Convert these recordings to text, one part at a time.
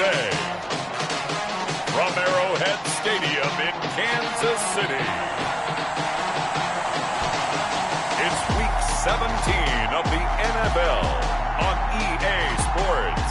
today. From Arrowhead Stadium in Kansas City, it's Week 17 of the NFL on EA Sports.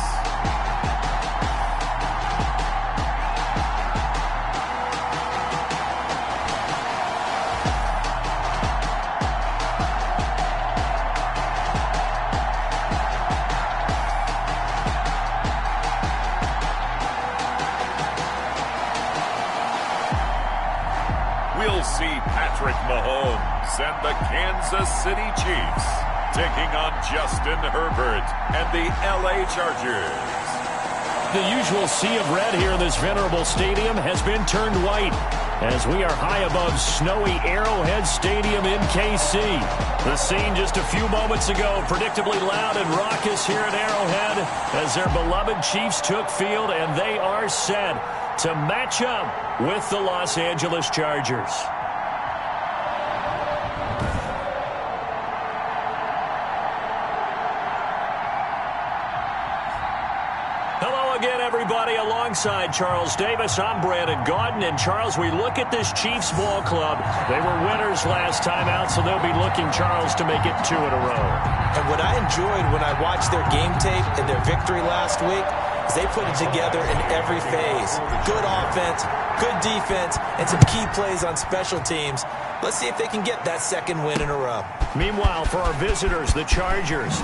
We'll see Patrick Mahomes and the Kansas City Chiefs taking on Justin Herbert and the LA Chargers. The usual sea of red here in this venerable stadium has been turned white as we are high above snowy Arrowhead Stadium in KC. The scene just a few moments ago, predictably loud and raucous here at Arrowhead as their beloved Chiefs took field, and they are set to match up with the Los Angeles Chargers. Hello again, everybody. Alongside Charles Davis, I'm Brandon Gaudin. And Charles, we look at this Chiefs ball club. They were winners last time out, so they'll be looking, Charles, to make it 2 in a row. And what I enjoyed when I watched their game tape and their victory last week is they put it together in every phase. Good offense, good defense, and some key plays on special teams. Let's see if they can get that second win in a row. Meanwhile, for our visitors, the Chargers,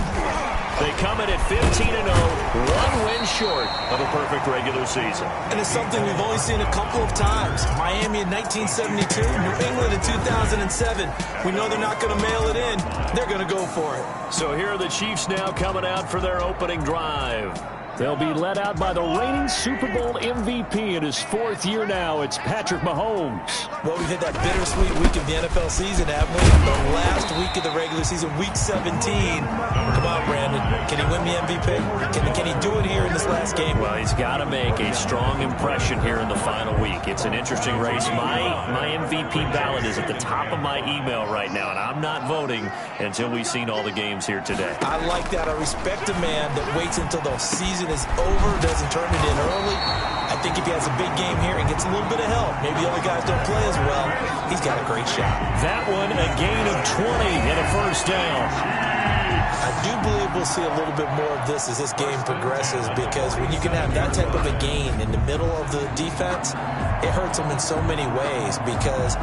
they come in at 15-0, 1 win short of a perfect regular season. And it's something we've only seen a couple of times. Miami in 1972, New England in 2007. We know they're not going to mail it in. They're going to go for it. So here are the Chiefs now coming out for their opening drive. They'll be led out by the reigning Super Bowl MVP in his 4th year now. It's Patrick Mahomes. Well, we've hit that bittersweet week of the NFL season, haven't we? The last week of the regular season, Week 17. Come on, Brandon. Can he win the MVP? Can he do it here in this last game? Well, he's got to make a strong impression here in the final week. It's an interesting race. My MVP ballot is at the top of my email right now, and I'm not voting until we've seen all the games here today. I like that. I respect a man that waits until the season is over, doesn't turn it in early. I think if he has a big game here and gets a little bit of help, maybe the other guys don't play as well, he's got a great shot. That one, a gain of 20 and a first down. I do believe we'll see a little bit more of this as this game progresses, because when you can have that type of a gain in the middle of the defense, it hurts them in so many ways, because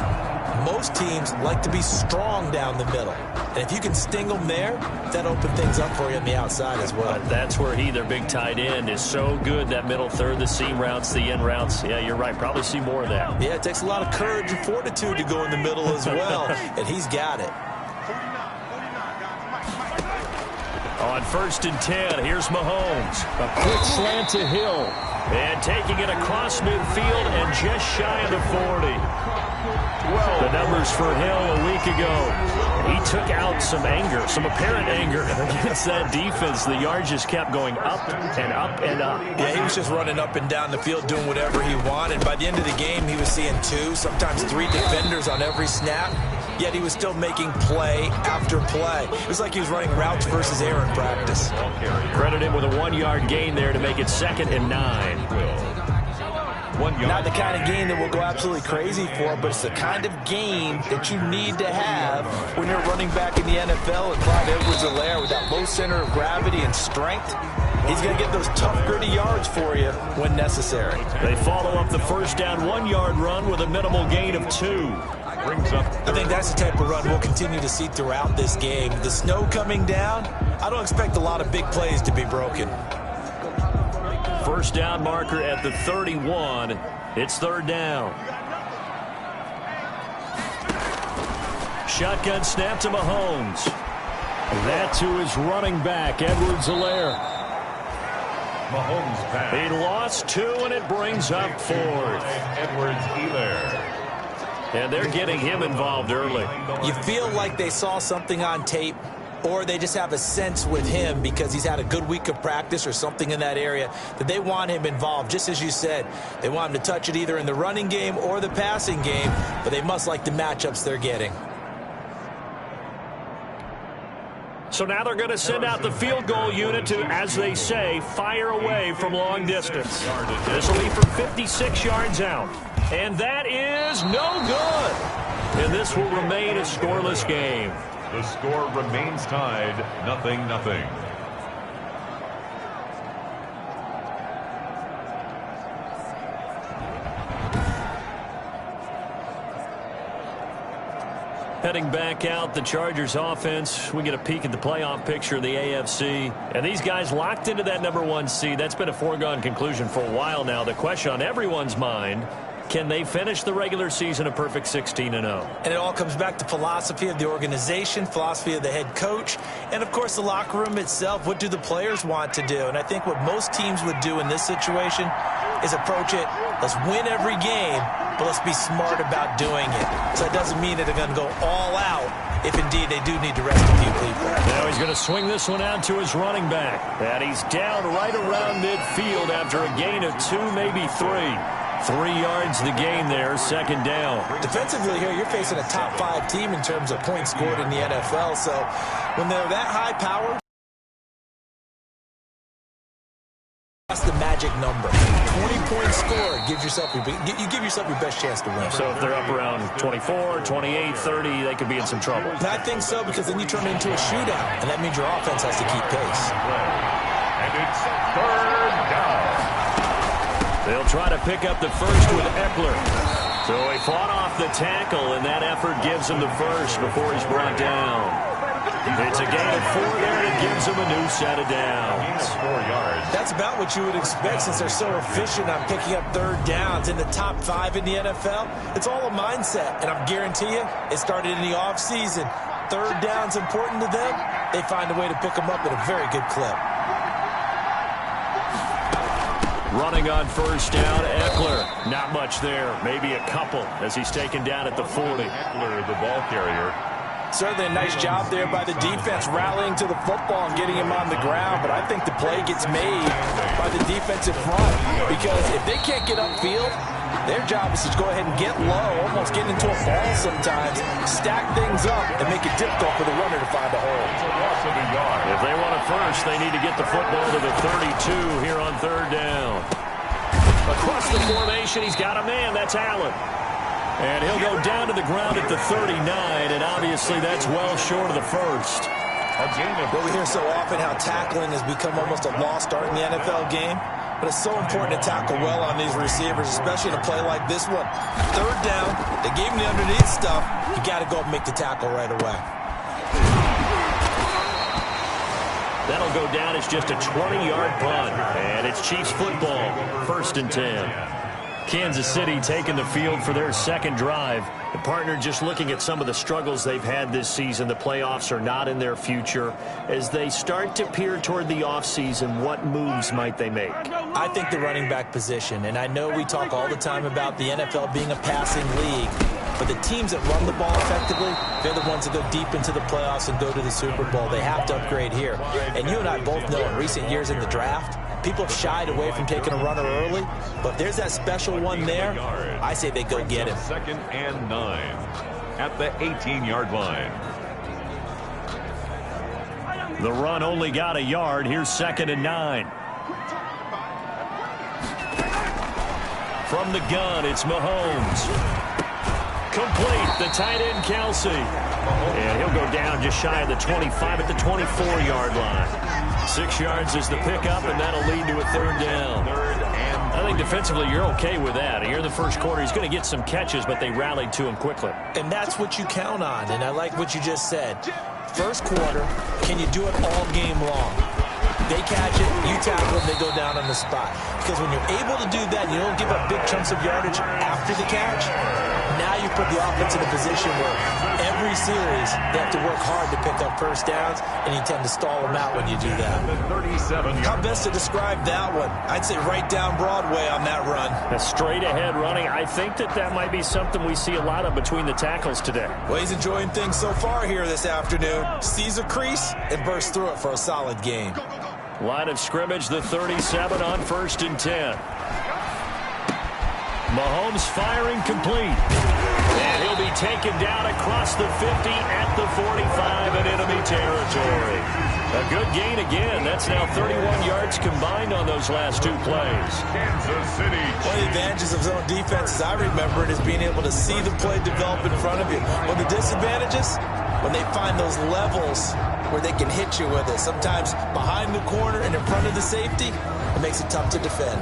most teams like to be strong down the middle. And if you can sting them there, that opens things up for you on the outside as well. But that's where their big tight end, is so good, that middle third, the seam routes, the in routes. Yeah, you're right. Probably see more of that. Yeah, it takes a lot of courage and fortitude to go in the middle as well, and he's got it. On 1st and 10, here's Mahomes. A quick slant to Hill. And taking it across midfield and just shy of the 40. The numbers for Hill a week ago. He took out some anger, some apparent anger against that defense. The yards just kept going up and up and up. Yeah, he was just running up and down the field doing whatever he wanted. By the end of the game, he was seeing 2, sometimes 3 defenders on every snap. Yet he was still making play after play. It was like he was running routes versus air in practice. Credit him with a 1-yard gain there to make it 2nd and 9. Not the kind of game that will go absolutely crazy for, but it's the kind of game that you need to have when you're running back in the NFL. And Clyde Edwards-Helaire, with that low center of gravity and strength, he's going to get those tough, gritty yards for you when necessary. They follow up the first down 1-yard run with a minimal gain of 2. I think that's the type of run we'll continue to see throughout this game. The snow coming down, I don't expect a lot of big plays to be broken. First down marker at the 31. It's 3rd down. Shotgun snap to Mahomes. That to his running back, Edwards-Helaire. Mahomes pass. He lost 2, and it brings up 4th. Edwards-Helaire. And they're getting him involved early. You feel like they saw something on tape, or they just have a sense with him because he's had a good week of practice or something in that area that they want him involved. Just as you said, they want him to touch it either in the running game or the passing game, but they must like the matchups they're getting. So now they're going to send out the field goal unit to, as they say, fire away from long distance. This will be from 56 yards out. And that is no good. And this will remain a scoreless game. The score remains tied, 0-0. Heading back out, the Chargers offense. We get a peek at the playoff picture of the AFC. And these guys locked into that #1 seed. That's been a foregone conclusion for a while now. The question on everyone's mind, can they finish the regular season a perfect 16-0? And it all comes back to philosophy of the organization, philosophy of the head coach, and, of course, the locker room itself. What do the players want to do? And I think what most teams would do in this situation is approach it, let's win every game, but let's be smart about doing it. So it doesn't mean that they're going to go all out if indeed they do need to rest a few people. Now he's going to swing this one out to his running back. And he's down right around midfield after a gain of 2, maybe 3. 3 yards the gain there, second down. Defensively here, you're facing a top 5 team in terms of points scored in the NFL. So when they're that high power, that's the magic number. 20 points scored gives yourself you give yourself your best chance to win. So if they're up around 24, 28, 30, they could be in some trouble. And I think so, because then you turn it into a shootout, and that means your offense has to keep pace. And it's 3rd down. They'll try to pick up the first with Eckler. So he fought off the tackle, and that effort gives him the first before he's brought down. It's a gain of 4 there, and it gives him a new set of downs. 4 yards. That's about what you would expect since they're so efficient on picking up 3rd downs in the top 5 in the NFL. It's all a mindset, and I guarantee you it started in the offseason. 3rd down's important to them. They find a way to pick them up at a very good clip. Running on first down, Eckler. Not much there, maybe a couple as he's taken down at the 40. Eckler, the ball carrier. Certainly a nice job there by the defense rallying to the football and getting him on the ground, but I think the play gets made by the defensive front, because if they can't get upfield, their job is to go ahead and get low, almost get into a ball sometimes, stack things up, and make it difficult for the runner to find a hole. If they want it first, they need to get the football to the 32 here on 3rd down. Across the formation, he's got a man. That's Allen. And he'll go down to the ground at the 39, and obviously that's well short of the first. Well, we hear so often how tackling has become almost a lost art in the NFL game, but it's so important to tackle well on these receivers, especially in a play like this one. 3rd down, they gave him the underneath stuff. You got to go up and make the tackle right away. That'll go down as just a 20-yard punt, and it's Chiefs football, 1st and 10. Kansas City taking the field for their second drive. The partner just looking at some of the struggles they've had this season. The playoffs are not in their future. As they start to peer toward the offseason, what moves might they make? I think the running back position, and I know we talk all the time about the NFL being a passing league, but the teams that run the ball effectively, they're the ones that go deep into the playoffs and go to the Super Bowl. They have to upgrade here. And you and I both know in recent years in the draft, people have shied away from taking a runner early, but if there's that special one there, I say they go get him. 2nd and 9 at the 18-yard line. The run only got a yard. Here's 2nd and 9. From the gun, it's Mahomes. Complete, the tight end, Kelsey. And he'll go down just shy of the 25 at the 24-yard line. 6 yards is the pickup, and that'll lead to a 3rd down. I think defensively you're okay with that. Here in the first quarter, he's going to get some catches, but they rallied to him quickly. And that's what you count on, and I like what you just said. First quarter, can you do it all game long? They catch it, you tackle them, they go down on the spot. Because when you're able to do that, you don't give up big chunks of yardage after the catch, now you put the offense in a position where every series they have to work hard to pick up first downs, and you tend to stall them out when you do that. How best to describe that one? I'd say right down Broadway on that run. A straight ahead running. I think that might be something we see a lot of between the tackles today. Well, he's enjoying things so far here this afternoon. Sees a crease and bursts through it for a solid game. Line of scrimmage, the 37 on 1st and 10. Mahomes firing complete. And he'll be taken down across the 50 at the 45 in enemy territory. A good gain again. That's now 31 yards combined on those last two plays. Kansas City. One of the advantages of zone defense, as I remember it, is being able to see the play develop in front of you. One of the disadvantages, when they find those levels where they can hit you with it. Sometimes behind the corner and in front of the safety, it makes it tough to defend.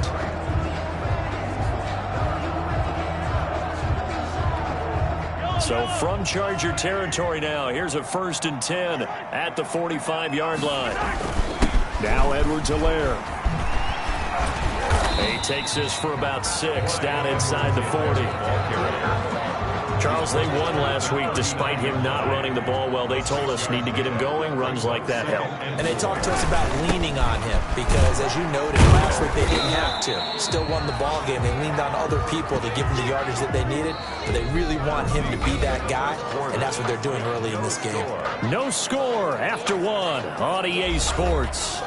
So from Charger territory now, here's a 1st and 10 at the 45-yard line. Now Edwards-Helaire. He takes this for about 6 down inside the 40. Charles, they won last week despite him not running the ball well. They told us need to get him going. Runs like that help. And they talked to us about leaning on him because, as you noted, last week they didn't have to. Still won the ball game. They leaned on other people to give them the yardage that they needed. But they really want him to be that guy, and that's what they're doing early in this game. No score after 1 on EA Sports.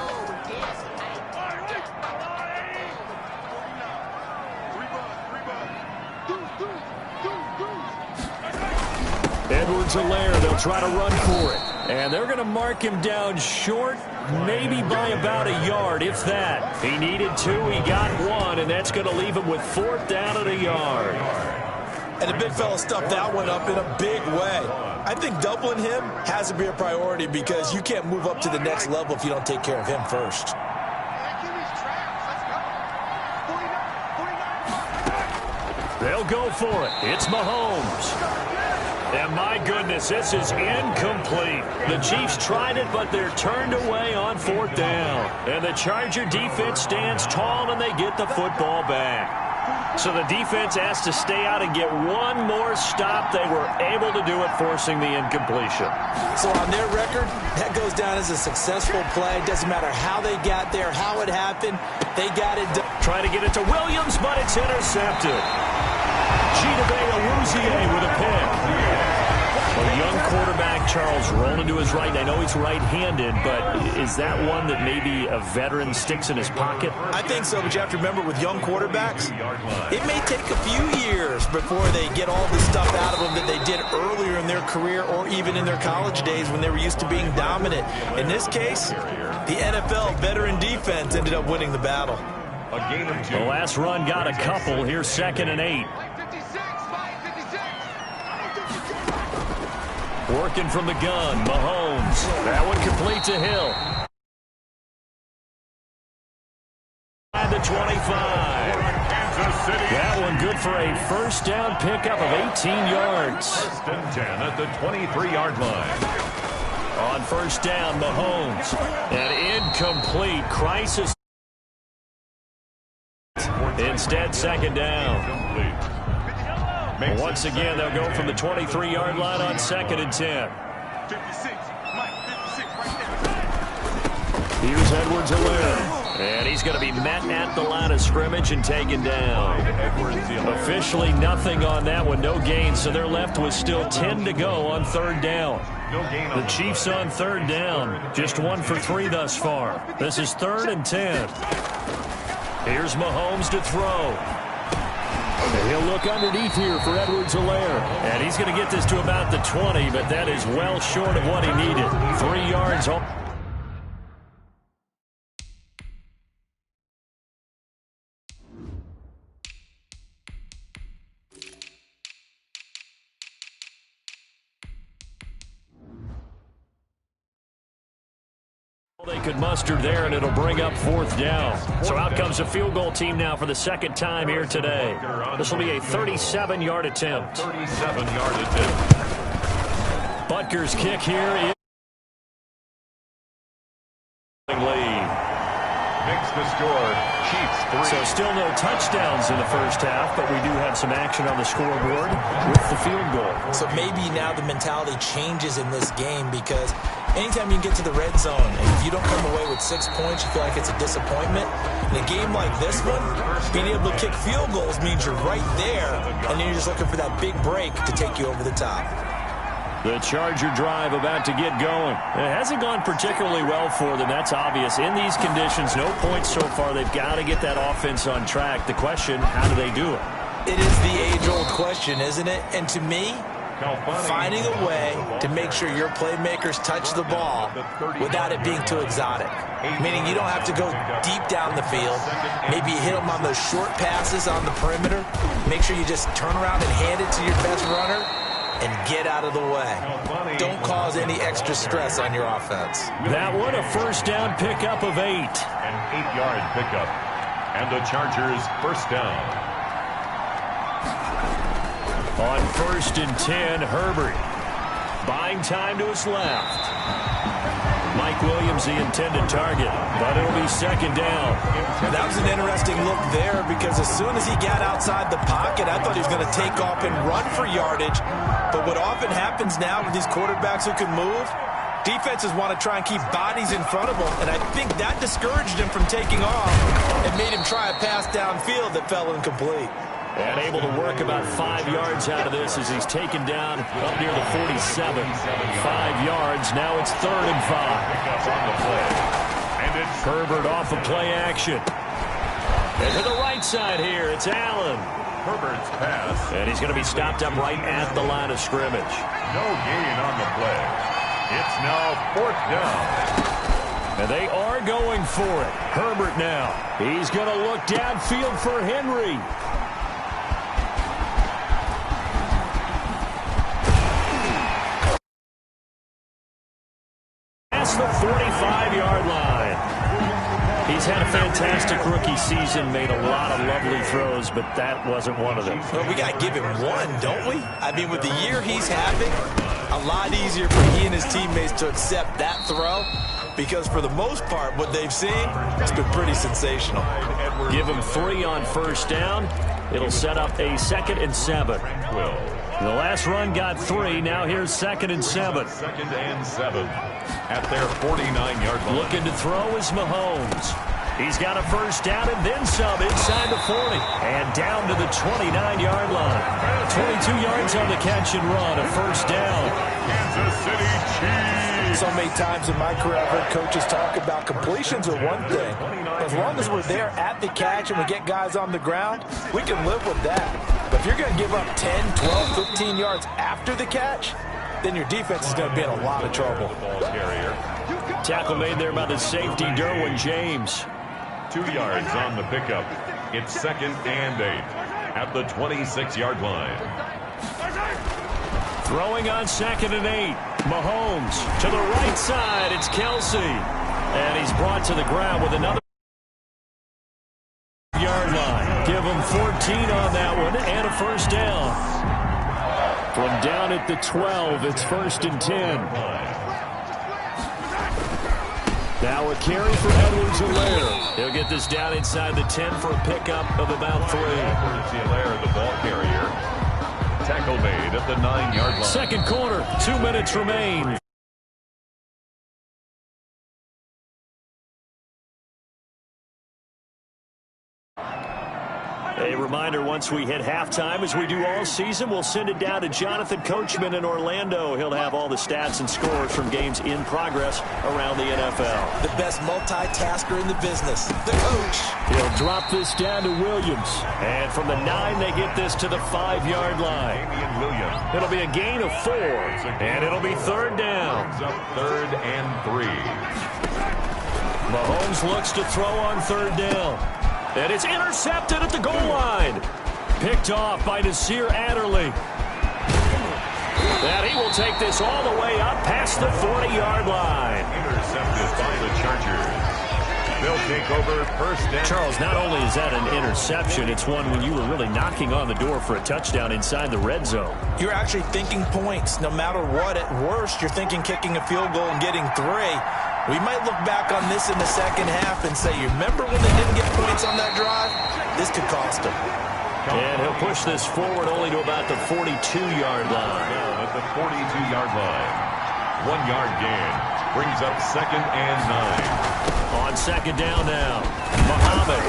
Edwards-Helaire, they'll try to run for it. And they're going to mark him down short, maybe by about a yard, if that. He needed 2, he got 1, and that's going to leave him with 4th down at a yard. And the big fella stuffed that one up in a big way. I think doubling him has to be a priority because you can't move up to the next level if you don't take care of him first. They'll go for it. It's Mahomes. And my goodness, this is incomplete. The Chiefs tried it, but they're turned away on 4th down. And the Charger defense stands tall, and they get the football back. So the defense has to stay out and get one more stop. They were able to do it, forcing the incompletion. So on their record, that goes down as a successful play. Doesn't matter how they got there, how it happened. They got it done. Trying to get it to Williams, but it's intercepted. Chidobe Awuzie with a pick. A young quarterback, Charles, rolling to his right. I know he's right-handed, but is that one that maybe a veteran sticks in his pocket? I think so, but you have to remember with young quarterbacks, it may take a few years before they get all the stuff out of them that they did earlier in their career or even in their college days when they were used to being dominant. In this case, the NFL veteran defense ended up winning the battle. The last run got a couple. Here's 2nd and 8. Working from the gun, Mahomes. That one complete to Hill. At the 25. That one good for a 1st down pickup of 18 yards. 1st and 10 at the 23-yard line. On 1st down, Mahomes. An incomplete crisis. Instead, 2nd down. Once again, they'll go from the 23-yard line on 2nd and 10. Here's Edwards-Helaire. And he's going to be met at the line of scrimmage and taken down. Officially nothing on that one, no gain, so they're left with still 10 to go on 3rd down. The Chiefs on 3rd down, just 1 for 3 thus far. This is 3rd and 10. Here's Mahomes to throw. And he'll look underneath here for Edwards-Helaire. And he's going to get this to about the 20, but that is well short of what he needed. 3 yards home. They could muster there, and it'll bring up 4th down. So out comes a field goal team now for the 2nd time here today. This will be a 37-yard attempt. 37-yard attempt. Butker's kick here is lead. Makes the score. Chiefs 3. So still no touchdowns in the 1st half, but we do have some action on the scoreboard with the field goal. So maybe now the mentality changes in this game because anytime you can get to the red zone, and if you don't come away with 6 points, you feel like it's a disappointment. In a game like this one, being able to kick field goals means you're right there, and then you're just looking for that big break to take you over the top. The Charger drive about to get going. It hasn't gone particularly well for them. That's obvious. In these conditions, no points so far. They've got to get that offense on track. The question, how do they do it? It is the age-old question, isn't it? And to me, finding a way to make sure your playmakers touch the ball without it being too exotic. Meaning you don't have to go deep down the field. Maybe you hit them on those short passes on the perimeter. Make sure you just turn around and hand it to your best runner and get out of the way. Don't cause any extra stress on your offense. That one, a first down pickup of 8. An 8-yard pickup. And the Chargers first down. On 1st and 10, Herbert. Buying time to his left. Mike Williams, the intended target, but it'll be second down. That was an interesting look there because as soon as he got outside the pocket, I thought he was going to take off and run for yardage. But what often happens now with these quarterbacks who can move, defenses want to try and keep bodies in front of them, and I think that discouraged him from taking off and made him try a pass downfield that fell incomplete. And able to work about 5 yards out of this as he's taken down up near the 47. 5 yards. Now it's 3rd and 5. And it's Herbert off of play action. And to the right side here, it's Allen. Herbert's pass. And he's going to be stopped up right at the line of scrimmage. No gain on the play. It's now 4th down. And they are going for it. Herbert now. He's going to look downfield for Henry. That's the 45-yard line. He's had a fantastic rookie season, made a lot of lovely throws, but that wasn't one of them. Well, we got to give him one, don't we? I mean, with the year he's having, a lot easier for he and his teammates to accept that throw because for the most part, what they've seen, it's been pretty sensational. Give him 3 on first down. It'll set up a 2nd and 7. The last run got 3. Now here's 2nd and 7. 2nd and 7 at their 49-yard line. Looking to throw is Mahomes. He's got a first down and then some inside the 40. And down to the 29-yard line. 22 yards on the catch and run. A first down. Kansas City Chiefs. So many times in my career, I've heard coaches talk about completions are one thing. As long as we're there at the catch and we get guys on the ground, we can live with that. But if you're going to give up 10, 12, 15 yards after the catch, then your defense is going to be in a lot of trouble. Tackle made there by the safety, Derwin James. 2 yards on the pickup. It's 2nd and 8 at the 26-yard line. Throwing on 2nd and 8. Mahomes to the right side. It's Kelsey. And he's brought to the ground with another yard line. Give him 14 on that one and a first down. From down at the 12, it's 1st and 10. Now a carry for Edwards-Helaire. He'll get this down inside the 10 for a pickup of about 3. Edwards-Helaire, the ball carrier. Tackle made at the 9-yard line. Second quarter, 2 minutes remain. A reminder, once we hit halftime, as we do all season, we'll send it down to Jonathan Coachman in Orlando. He'll have all the stats and scores from games in progress around the NFL. The best multitasker in the business, the coach. He'll drop this down to Williams. And from the 9, they get this to the 5-yard line. It'll be a gain of 4. And it'll be 3rd down. 3rd and 3. Mahomes looks to throw on 3rd down. And it's intercepted at the goal line. Picked off by Nasir Adderley. And he will take this all the way up past the 40-yard line. Intercepted by the Chargers. They'll take over first down. Charles, not only is that an interception, it's one when you were really knocking on the door for a touchdown inside the red zone. You're actually thinking points. No matter what, at worst, you're thinking kicking a field goal and getting 3. We might look back on this in the second half and say, you remember when they didn't get points on that drive? This could cost them. And he'll push this forward only to about the 42-yard line. Down at the 42-yard line. 1 yard gain. Brings up 2nd and 9. On 2nd down now, Muhammad.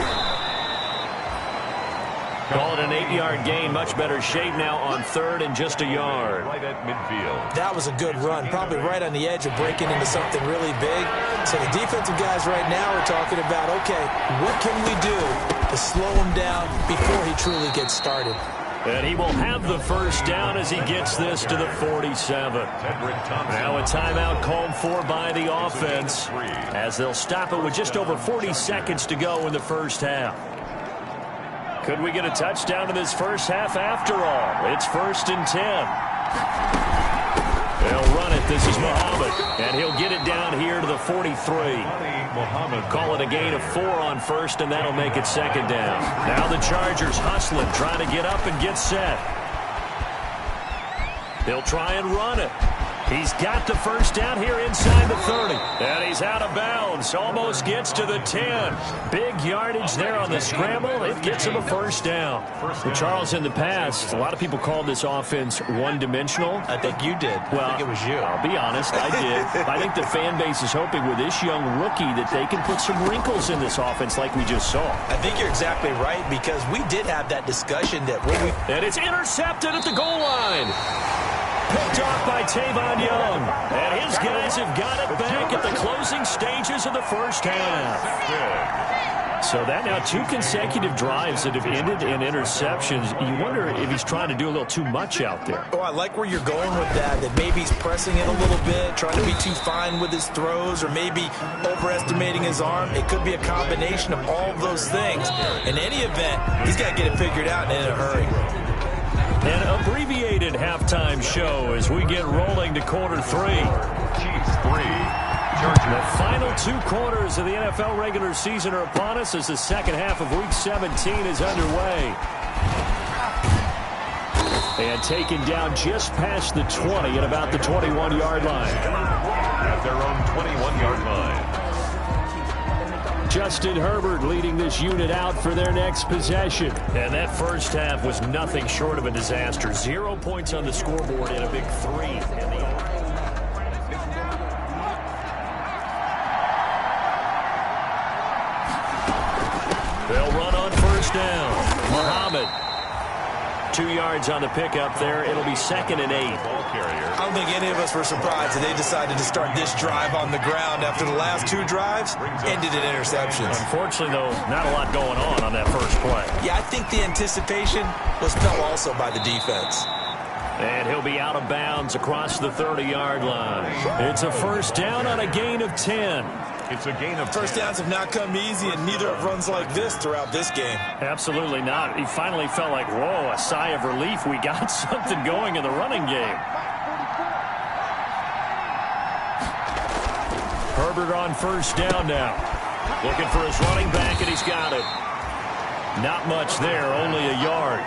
Call it an 8-yard gain. Much better shape now on 3rd and just a yard. Right at midfield. That was a good run. Probably right on the edge of breaking into something really big. So the defensive guys right now are talking about, okay, what can we do to slow him down before he truly gets started? And he will have the first down as he gets this to the 47. Now a timeout called for by the offense as they'll stop it with just over 40 seconds to go in the first half. Could we get a touchdown in this first half after all? It's 1st and 10. They'll run it. This is Muhammad. And he'll get it down here to the 43. Call it a gain of 4 on first, and that'll make it 2nd down. Now the Chargers hustling, trying to get up and get set. They'll try and run it. He's got the first down here inside the 30. And he's out of bounds. Almost gets to the 10. Big yardage there on the scramble. It gets him a first down. Well, Charles, in the past, a lot of people called this offense one-dimensional. I think you did. Well, I think it was you. I'll be honest, I did. I think the fan base is hoping with this young rookie that they can put some wrinkles in this offense like we just saw. I think you're exactly right because we did have that discussion that when we... And it's intercepted at the goal line. Picked off by Tavon Young. And his guys have got it back at the closing stages of the first half. So that now 2 consecutive drives that have ended in interceptions. You wonder if he's trying to do a little too much out there. Oh, I like where you're going with that maybe he's pressing it a little bit, trying to be too fine with his throws, or maybe overestimating his arm. It could be a combination of all of those things. In any event, he's got to get it figured out and in a hurry. An abbreviated halftime show as we get rolling to quarter 3. Chiefs 3. The final 2 quarters of the NFL regular season are upon us as the second half of Week 17 is underway. And taken down just past the 20 at about the 21-yard line. At their own 21-yard line. Justin Herbert leading this unit out for their next possession. And that first half was nothing short of a disaster. 0 points on the scoreboard and a big 3 in the They'll run on first down. Muhammad. 2 yards on the pickup there. It'll be 2nd and 8. I don't think any of us were surprised that they decided to start this drive on the ground after the last 2 drives ended in interceptions. Unfortunately, though, not a lot going on that first play. Yeah, I think the anticipation was felt also by the defense. And he'll be out of bounds across the 30-yard line. It's a first down on a gain of 10. It's a gain of 10. First downs have not come easy, and neither have runs like this throughout this game. Absolutely not. He finally felt like, whoa, a sigh of relief. We got something going in the running game. Herbert on first down now. Looking for his running back, and he's got it. Not much there, only a yard.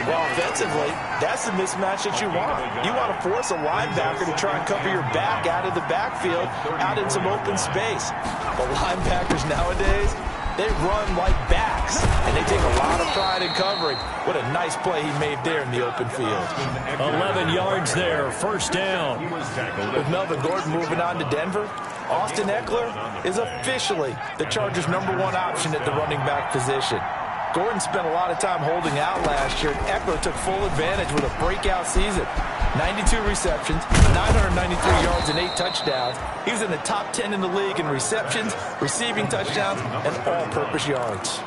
Well, offensively, that's the mismatch that you want. You want to force a linebacker to try and cover your back out of the backfield, out in some open space. But linebackers nowadays, they run like backs, and they take a lot of pride in covering. What a nice play he made there in the open field. 11 yards there, first down. With Melvin Gordon moving on to Denver, Austin Eckler is officially the Chargers' #1 option at the running back position. Gordon spent a lot of time holding out last year, and Eckler took full advantage with a breakout season. 92 receptions, 993 yards, and 8 touchdowns. He was in the top 10 in the league in receptions, receiving touchdowns, and all-purpose yards.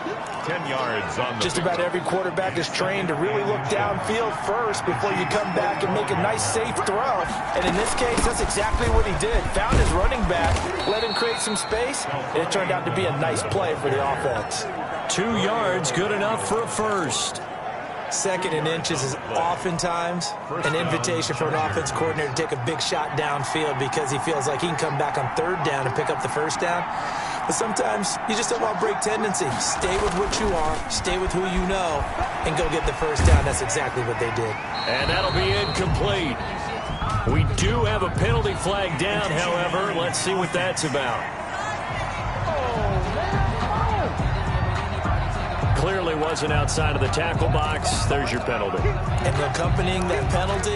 10 yards on the Just about every quarterback is trained to really look downfield first before you come back and make a nice, safe throw. And in this case, that's exactly what he did. Found his running back, let him create some space, and it turned out to be a nice play for the offense. 2 yards, good enough for a first. 2nd and inches is oftentimes an invitation for an offense coordinator to take a big shot downfield because he feels like he can come back on 3rd down and pick up the first down. But sometimes you just have a break tendency. Stay with what you are, stay with who you know, and go get the first down. That's exactly what they did. And that'll be incomplete. We do have a penalty flag down, however. Let's see what that's about. Clearly wasn't outside of the tackle box. There's your penalty. And accompanying that penalty,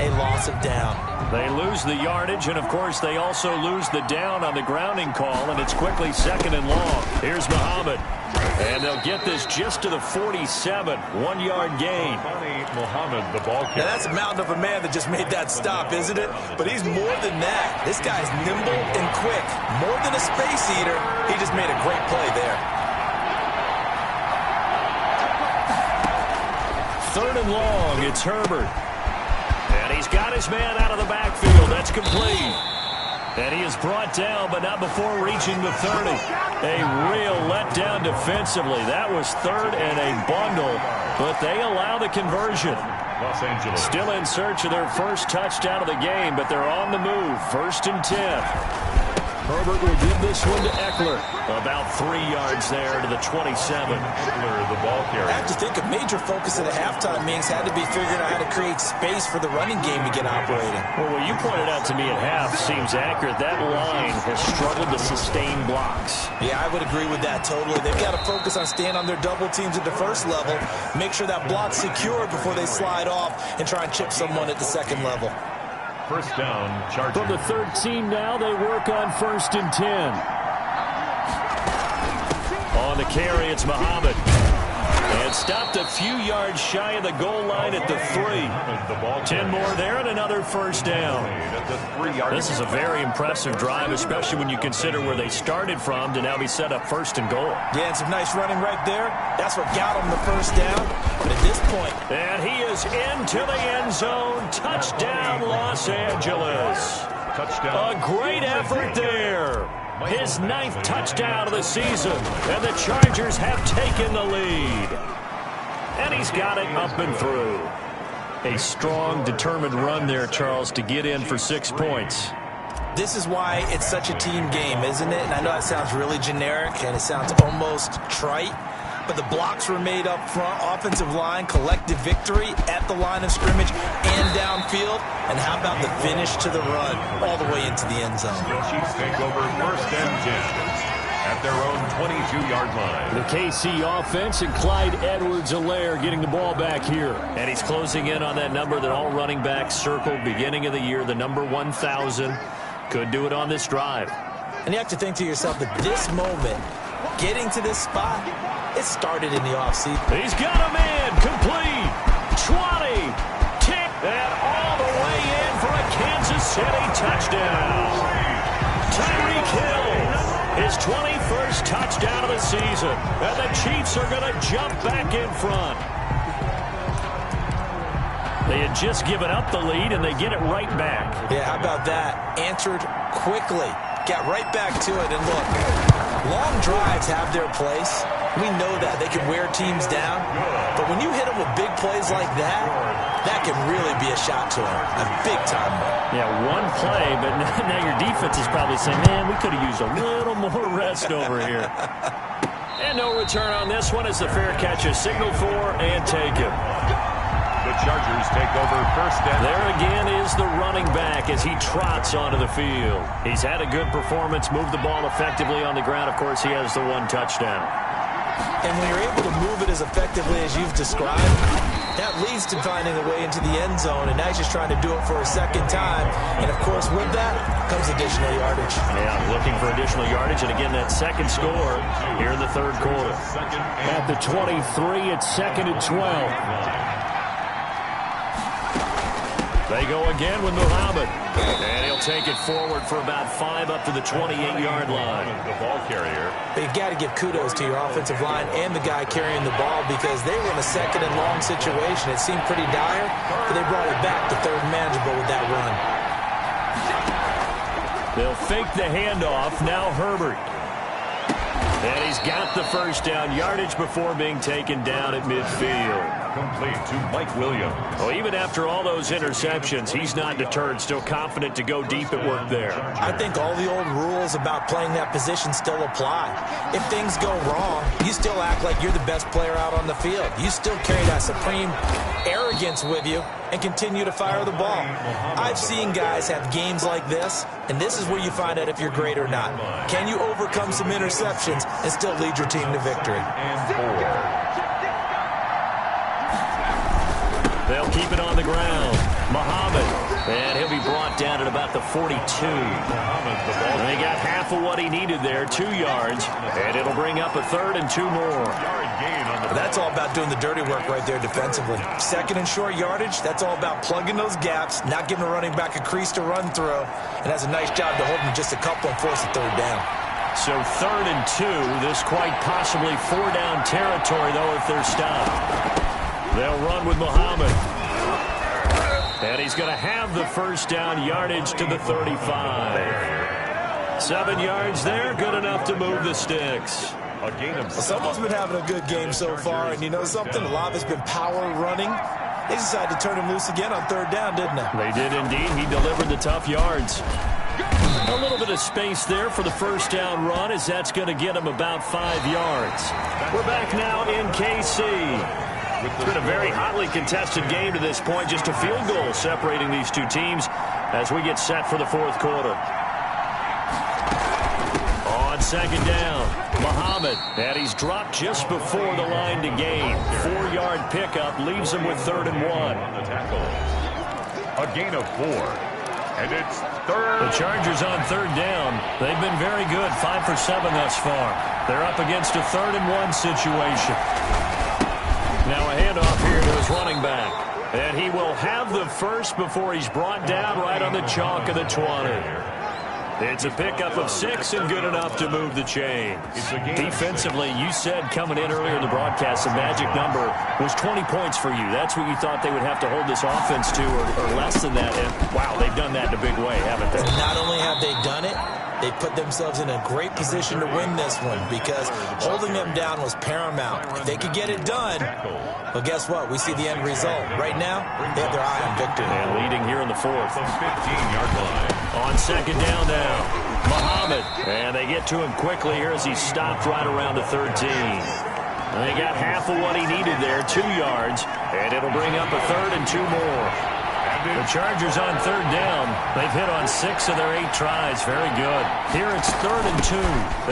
a loss of down. They lose the yardage, and, of course, they also lose the down on the grounding call, and it's quickly 2nd and long. Here's Muhammad. And they'll get this just to the 47. 1-yard gain. Muhammad, the ball carrier. Now, that's a mountain of a man that just made that stop, isn't it? But he's more than that. This guy's nimble and quick. More than a space eater, he just made a great play there. third and long. It's Herbert. And he's got his man out of the backfield. That's complete. And he is brought down, but not before reaching the 30. A real letdown defensively. That was third and a bundle, but they allow the conversion. Los Angeles. Still in search of their first touchdown of the game, but they're on the move. 1st and 10. Herbert will give this one to Eckler. About 3 yards there to the 27. Eckler, the ball carrier. I have to think a major focus of the halftime meetings had to be figuring out how to create space for the running game to get operating. Well, what you pointed out to me at half seems accurate. That line has struggled to sustain blocks. Yeah, I would agree with that totally. They've got to focus on staying on their double teams at the first level, make sure that block's secure before they slide off and try and chip someone at the second level. First down, Chargers. From the 13 now, they work on 1st and 10. On the carry, it's Muhammad. And stopped a few yards shy of the goal line at the 3. 10 more there and another first down. This is a very impressive drive, especially when you consider where they started from to now be set up 1st and goal. Yeah, and some nice running right there. That's what got them the first down. But at this point... And he is into the end zone. Touchdown, Los Angeles. Touchdown. A great effort there. His 9th touchdown of the season, and the Chargers have taken the lead. And he's got it up and through. A strong, determined run there, Charles, to get in for 6 points. This is why it's such a team game, isn't it? And I know that sounds really generic, and it sounds almost trite. But the blocks were made up front, offensive line, collective victory at the line of scrimmage and downfield. And how about the finish to the run all the way into the end zone? The Chiefs take over 1st and 10 at their own 22-yard line. The KC offense and Clyde Edwards-Helaire getting the ball back here. And he's closing in on that number that all running backs circled beginning of the year, the number 1,000. Could do it on this drive. And you have to think to yourself that this moment, getting to this spot, it started in the offseason. He's got a man complete. 20. Tip. And all the way in for a Kansas City touchdown. Tyreek Hill. His 21st touchdown of the season. And the Chiefs are going to jump back in front. They had just given up the lead, and they get it right back. Yeah, how about that? Answered quickly. Got right back to it. And look, long drives have their place. We know that. They can wear teams down. But when you hit them with big plays like that, that can really be a shot to them. A big-time one. Yeah, one play, but now your defense is probably saying, man, we could have used a little more rest over here. And no return on this one as the fair catch is signaled for and taken. The Chargers take over 1st and... There again is the running back as he trots onto the field. He's had a good performance, moved the ball effectively on the ground. Of course, he has the 1 touchdown. And when you're able to move it as effectively as you've described, that leads to finding a way into the end zone, and now he's just trying to do it for a second time. And, of course, with that comes additional yardage. Yeah, looking for additional yardage, and again, that second score here in the 3rd quarter. At the 23, it's 2nd and 12. They go again with Muhammad. And he'll take it forward for about 5 up to the 28-yard line. The ball carrier. But you've got to give kudos to your offensive line and the guy carrying the ball because they were in a 2nd and long situation. It seemed pretty dire, but they brought it back to 3rd and manageable with that run. They'll fake the handoff. Now Herbert. And he's got the first down. Yardage before being taken down at midfield. Complete to Mike Williams. Well, even after all those interceptions, he's not deterred. Still confident to go deep at work there. I think all the old rules about playing that position still apply. If things go wrong, you still act like you're the best player out on the field. You still carry that supreme arrogance with you and continue to fire the ball. I've seen guys have games like this, and this is where you find out if you're great or not. Can you overcome some interceptions and still lead your team to victory? And 4. They'll keep it on the ground. Muhammad. And he'll be brought down at about the 42. And they got half of what he needed there, 2 yards. And it'll bring up a 3rd and 2 more. That's all about doing the dirty work right there defensively. 2nd and short yardage, that's all about plugging those gaps, not giving a running back a crease to run through, and has a nice job to hold him just a couple and force a 3rd down. So 3rd and 2, this quite possibly 4-down territory, though, if they're stopped. They'll run with Muhammad. And he's going to have the first down, yardage to the 35. 7 yards there, good enough to move the sticks. A gain of Someone's been having a good game so far, and you know something? A lot of it's been power running. They decided to turn him loose again on 3rd down, didn't they? They did indeed. He delivered the tough yards. A little bit of space there for the first down run, as that's going to get him about 5 yards. We're back now in KC. It's been a very hotly contested game to this point. Just a field goal separating these two teams as we get set for the 4th quarter. On 2nd down, Muhammad, and he's dropped just before the line to gain. 4-yard pickup leaves him with 3rd and 1. on the tackle. A gain of 4. And it's 3rd. The Chargers on 3rd down. They've been very good, 5 for 7 thus far. They're up against a 3rd and 1 situation. Now a handoff here to his running back. And he will have the first before he's brought down right on the chalk of the 20. It's a pickup of 6 and good enough to move the chains. Defensively, you said coming in earlier in the broadcast, the magic number was 20 points for you. That's what you thought they would have to hold this offense to, or less than that. And, wow, they've done that in a big way, haven't they? Not only have they done it, they put themselves in a great position to win this one because holding them down was paramount. If they could get it done, well, guess what? We see the end result. Right now, they have their eye on victory. And leading here in the 4th. The 15-yard line. On 2nd down now, Muhammad. And they get to him quickly here as he's stopped right around the 13. And they got half of what he needed there, 2 yards. And it'll bring up a 3rd and 2 more. The Chargers on 3rd down. They've hit on 6 of their 8 tries. Very good. Here it's 3rd and 2.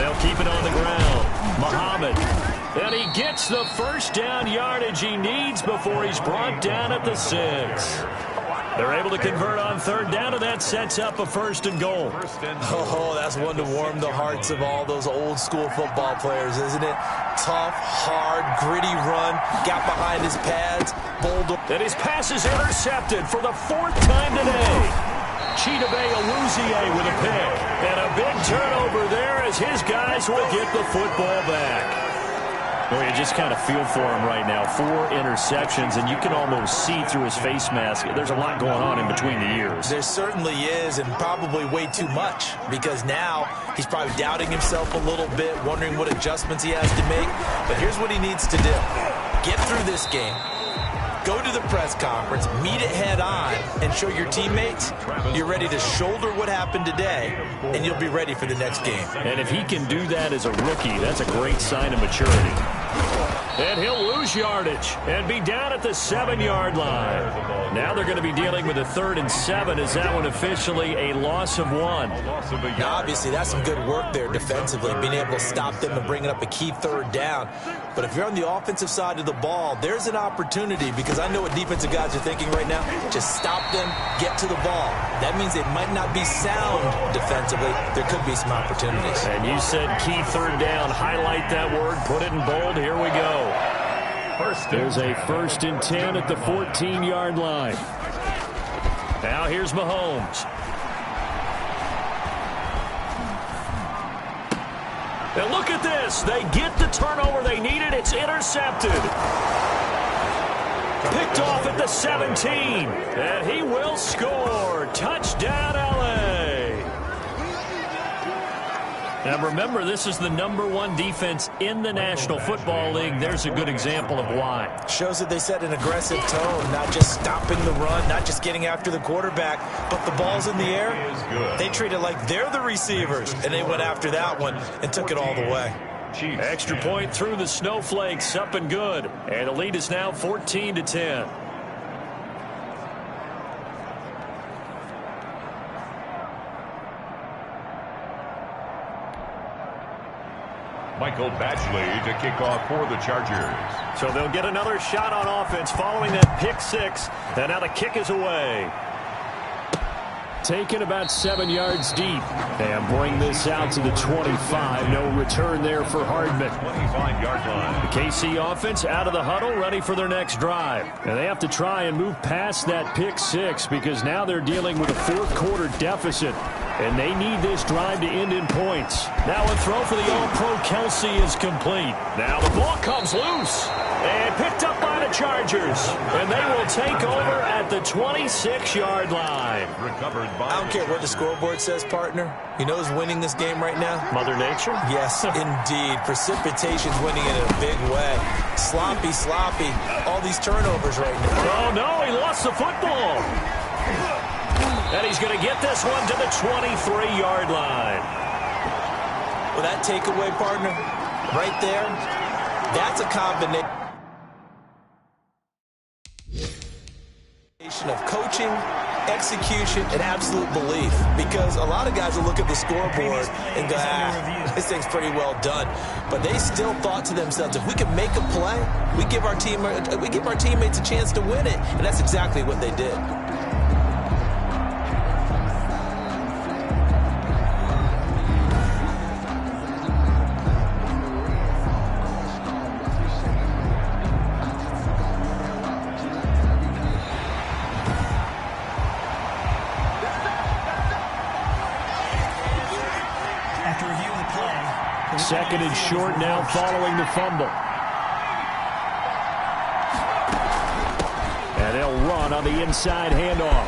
They'll keep it on the ground. Muhammad. And he gets the first down yardage he needs before he's brought down at the 6. They're able to convert on 3rd down, and that sets up a 1st and goal. Oh, that's one to warm the hearts of all those old school football players, isn't it? Tough, hard, gritty run. Got behind his pads. Bold. And his pass is intercepted for the 4th time today. Chidobe Awuzie with a pick. And a big turnover there as his guys will get the football back. Well, you just kind of feel for him right now. 4 interceptions, and you can almost see through his face mask. There's a lot going on in between the ears. There certainly is, and probably way too much, because now he's probably doubting himself a little bit, wondering what adjustments he has to make. But here's what he needs to do. Get through this game. Go to the press conference, meet it head on, and show your teammates you're ready to shoulder what happened today, and you'll be ready for the next game. And if he can do that as a rookie, that's a great sign of maturity. And he'll lose yardage and be down at the 7-yard line. Now they're going to be dealing with a 3rd and 7. Is that one officially a loss of 1? Now, obviously, that's some good work there defensively, being able to stop them and bringing up a key 3rd down. But if you're on the offensive side of the ball, there's an opportunity, because I know what defensive guys are thinking right now. Just stop them, get to the ball. That means they might not be sound defensively. There could be some opportunities. And you said key 3rd down. Highlight that word. Put it in bold. Here we go. There's a 1st and 10 at the 14-yard line. Now here's Mahomes. And look at this. They get the turnover they needed. It's intercepted. Picked off at the 17. And he will score. Touchdown, L.A. Now remember, this is the #1 defense in the National Football League. There's a good example of why. Shows that they set an aggressive tone, not just stopping the run, not just getting after the quarterback, but the ball's in the air. They treat it like they're the receivers, and they went after that one and took it all the way. Extra point through the snowflakes, up and good. And the lead is now 14-10. Michael Badgley to kick off for the Chargers. So they'll get another shot on offense following that pick 6. And now the kick is away. Taken about 7 yards deep. And bring this out to the 25. No return there for Hardman. 25-yard line. The KC offense out of the huddle, ready for their next drive. And they have to try and move past that pick 6 because now they're dealing with a 4th quarter deficit. And they need this drive to end in points. Now a throw for the All-Pro Kelsey is complete. Now the ball comes loose. And picked up by the Chargers, and they will take over at the 26-yard line. I don't care what the scoreboard says, partner. You know who's winning this game right now? Mother Nature? Yes, indeed. Precipitation's winning it in a big way. Sloppy. All these turnovers right now. Oh, no, he lost the football. And he's going to get this one to the 23-yard line. Well, that takeaway, partner, right there, that's a combination of coaching, execution, and absolute belief. Because a lot of guys will look at the scoreboard and go, this thing's pretty well done. But they still thought to themselves, if we can make a play, we give our teammates a chance to win it. And that's exactly what they did. Second and short now following the fumble. And they'll run on the inside handoff.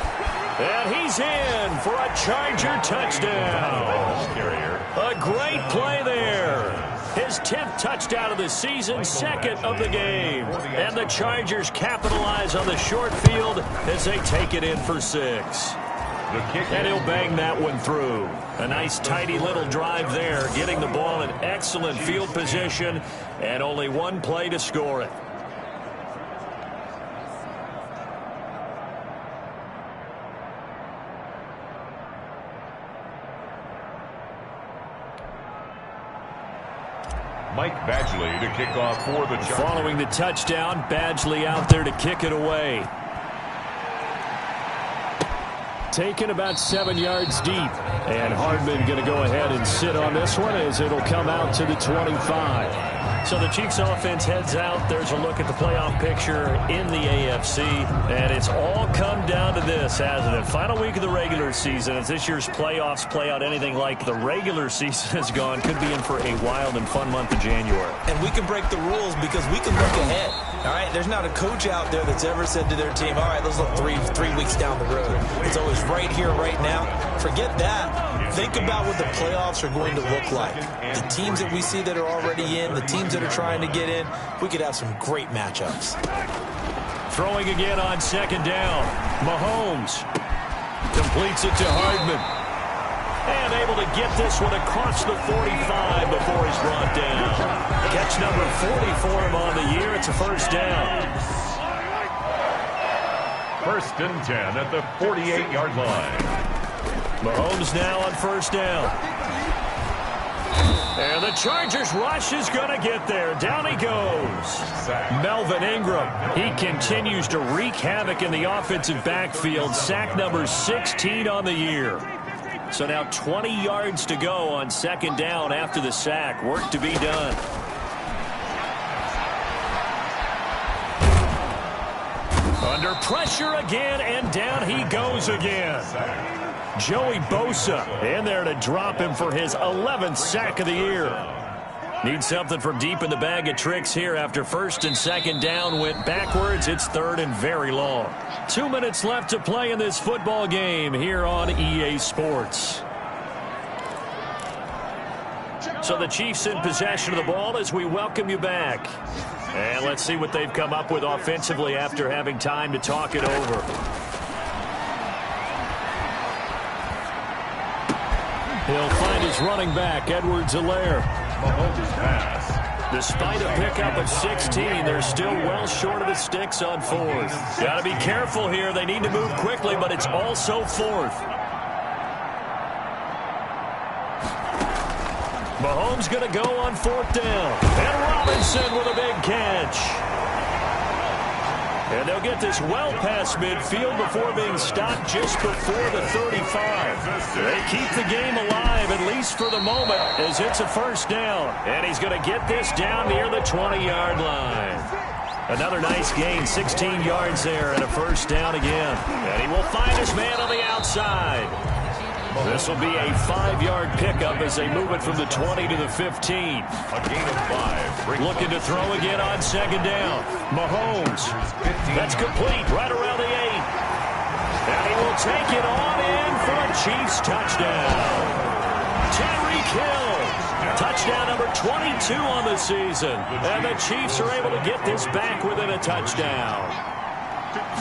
And he's in for a Charger touchdown. A great play there. His 10th touchdown of the season, second of the game. And the Chargers capitalize on the short field as they take it in for 6. And he'll bang that one through. A nice, tidy little drive there, getting the ball in excellent field position, and only one play to score it. Mike Badgley to kick off for the Chargers. Following the touchdown, Badgley out there to kick it away. Taken about 7 yards deep. And Hardman going to go ahead and sit on this one as it'll come out to the 25. So the Chiefs offense heads out. There's a look at the playoff picture in the AFC. And it's all come down to this, hasn't it? Final week of the regular season. As this year's playoffs play out anything like the regular season has gone, could be in for a wild and fun month of January. And we can break the rules because we can look ahead. All right, there's not a coach out there that's ever said to their team, all right, let's look three weeks down the road. It's always right here, right now. Forget that. Think about what the playoffs are going to look like. The teams that we see that are already in, the teams that are trying to get in, we could have some great matchups. Throwing again on second down. Mahomes completes it to Hardman. And able to get this one across the 45 before he's brought down. Catch number 40 for him on the year. It's a first down. First and 10 at the 48-yard line. Mahomes now on first down. And the Chargers rush is going to get there. Down he goes. Melvin Ingram. He continues to wreak havoc in the offensive backfield. Sack number 16 on the year. So now 20 yards to go on second down after the sack. Work to be done. Under pressure again, and down he goes again. Joey Bosa in there to drop him for his 11th sack of the year. Needs something from deep in the bag of tricks here after first and second down went backwards. It's third and very long. 2 minutes left to play in this football game here on EA Sports. So the Chiefs in possession of the ball as we welcome you back. And let's see what they've come up with offensively after having time to talk it over. He'll find his running back, Edwards-Helaire. Mahomes pass. Despite a pickup of 16, they're still well short of the sticks on fourth. Got to be careful here. They need to move quickly, but it's also fourth. Mahomes going to go on fourth down. And Robinson with a big catch. And they'll get this well past midfield before being stopped just before the 35. They keep the game alive, at least for the moment, as it's a first down. And he's going to get this down near the 20-yard line. Another nice gain, 16 yards there, and a first down again. And he will find his man on the outside. This will be a 5-yard pickup as they move it from the 20 to the 15. A gain of 5. Looking to throw again on second down. Mahomes. That's complete right around the 8. And he will take it on in for a Chiefs touchdown. Tyreek Hill. Touchdown number 22 on the season. And the Chiefs are able to get this back within a touchdown.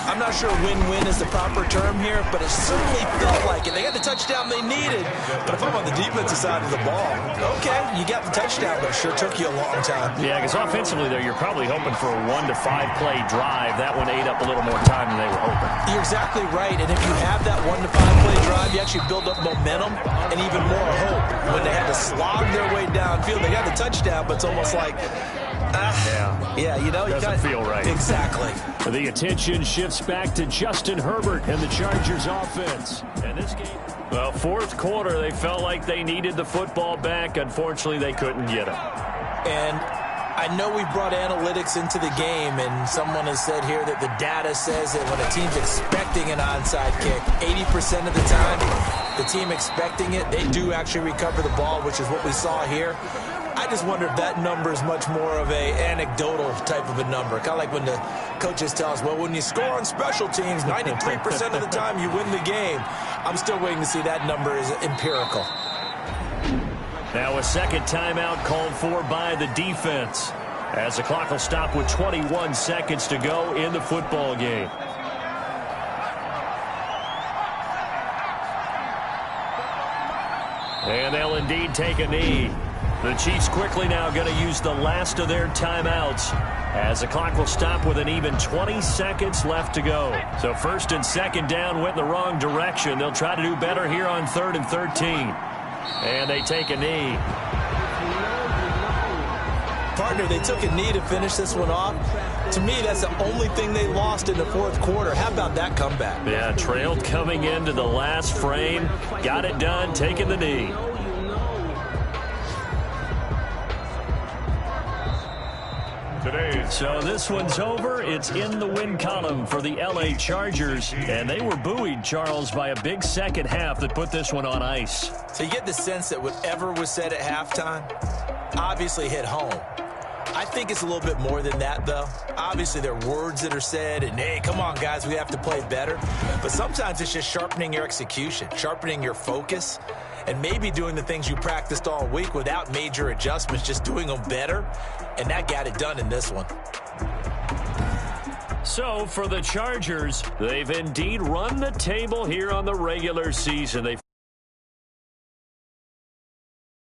I'm not sure win-win is the proper term here, but it certainly felt like it. They got the touchdown they needed, but if I'm on the defensive side of the ball, okay, you got the touchdown, but it sure took you a long time. Yeah, because offensively there, you're probably hoping for a 1 to 5 play drive. That one ate up a little more time than they were hoping. You're exactly right, and if you have that 1 to 5 play drive, you actually build up momentum and even more hope. When they had to slog their way downfield, they got the touchdown, but it's almost like, yeah, you know, doesn't feel right. Exactly. The attention shifts back to Justin Herbert and the Chargers offense. And this game, well, fourth quarter, they felt like they needed the football back. Unfortunately, they couldn't get it. And I know we've brought analytics into the game, and someone has said here that the data says that when a team's expecting an onside kick, 80% of the time, the team expecting it, they do actually recover the ball, which is what we saw here. I just wonder if that number is much more of a anecdotal type of a number. Kind of like when the coaches tell us, well, when you score on special teams, 93% of the time you win the game. I'm still waiting to see that number is empirical. Now a second timeout called for by the defense, as the clock will stop with 21 seconds to go in the football game. And they'll indeed take a knee. The Chiefs quickly now going to use the last of their timeouts, as the clock will stop with an even 20 seconds left to go. So first and second down went in the wrong direction. They'll try to do better here on 3rd and 13. And they take a knee. Partner, they took a knee to finish this one off. To me, that's the only thing they lost in the fourth quarter. How about that comeback? Yeah, trailed coming into the last frame. Got it done, taking the knee. So this one's over. It's in the win column for the LA Chargers. And they were buoyed, Charles, by a big second half that put this one on ice. So you get the sense that whatever was said at halftime obviously hit home. I think it's a little bit more than that, though. Obviously, there are words that are said, and, hey, come on, guys, we have to play better. But sometimes it's just sharpening your execution, sharpening your focus, and maybe doing the things you practiced all week without major adjustments, just doing them better. And that got it done in this one. So for the Chargers, they've indeed run the table here on the regular season.